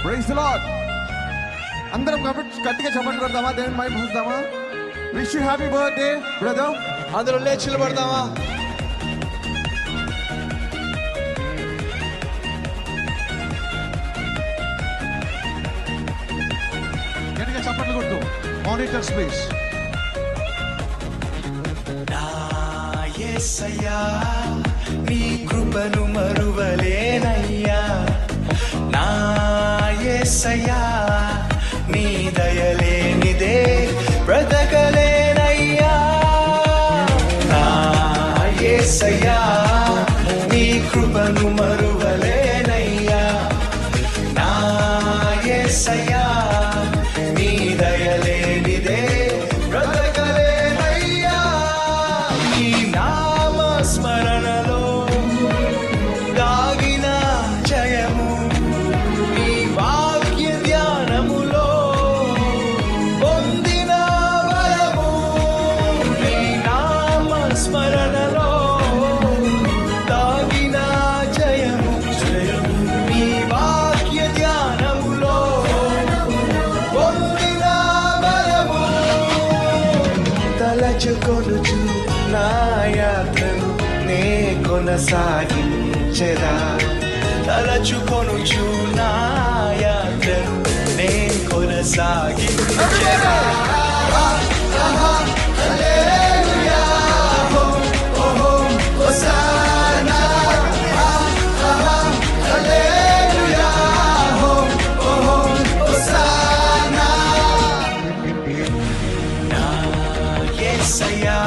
Praise the lord. అందరం గట్టిగా చప్పట్లు కొడదామా, దేవుని మహిమ పొందుదామా. Wish you happy birthday brother. అందరూ లేచి నిలబడదామా. గట్టిగా చప్పట్లు కొడుతూ మానిటర్స్ ప్లీజ్. యేసయ్యా నీ కృపను మరువలేనయ్యా, నా యేసయ్యా నీ దయలేనిదే బ్రతకలేనయ్యా, నా యేసయ్యా నీ కృపను మరువలేనయ్యా, నా యేసయ్యా నీ దయలేనిదే బ్రతకలేనయ్యా. నీ నామ స్మరణలో దాగిన జయము, నీ వాక్య ధ్యానములో పొందిన వరము, నీ నామ స్మరణలో దాగిన జయము, నీ వాక్య ధ్యానములో పొందిన వరము. తలచుకొనుచు నా యాత్రను నే కొనసాగించెదా, తలచుకొనుచు నా యాత్రను నే కొనసాగించెదా. హల్లెలూయా, ఓహో హోసానా, హల్లెలూయా, ఓహో హోసానా. నా యేసయ్యా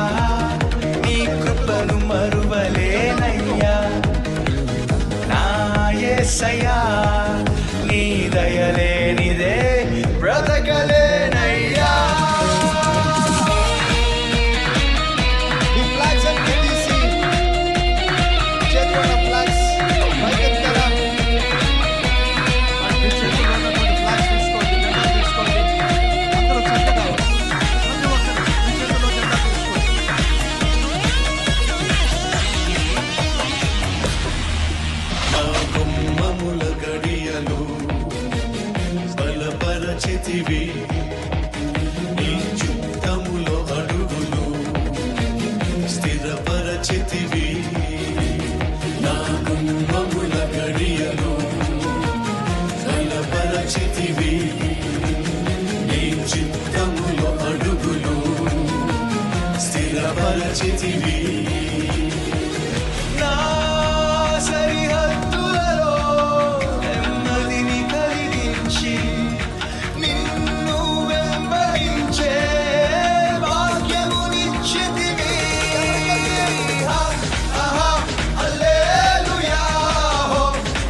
నీ కృపను మరువలేనయ్యా, నా యేసయ్యా నీ దయలేనిదే బ్రతకలేనయ్యా. ఈ ఫ్లాగ్స్ అన్ని తీసి చేతిలో ఉన్న ఫ్లాగ్స్ పైకెత్తారా. మీ చేతిలో ఉన్నటువంటి ఫ్లాగ్స్ తీసుకోండి, జెండా తీసుకోండి. అందరూ చక్కగా ప్రతి ఒక్కరు మీ చేతిలో జెండా తీసుకోండి. నా గుమ్మముల గడియలు బలపరచితివి, నీ చిత్తములో అడుగులు స్థిరపరచితివి. నా గుమ్మముల గడియలు బలపరచితివి, నీ చిత్తములో అడుగులు స్థిరపరచితివి. నా సరిహద్దులలో నెమ్మదిని కలిగించి నిన్ను వెంబడించే భాగ్యమునిచ్చితివి. హల్లెలూయా,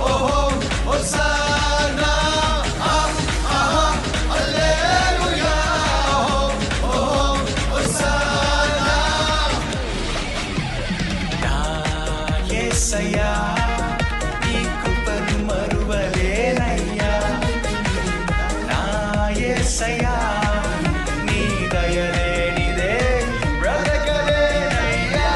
ఓహో హోసానా, హల్లెలూయా, ఓహో హోసానా. నా యేసయ్యా నీ కృపను మరువలేనయ్యా, నా యేసయ్యా నీ దయలేనిదే బ్రతకలేనయ్యా.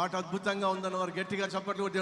పాట అద్భుతంగా ఉందన్న వారు గట్టిగా చప్పట్లు కొట్టి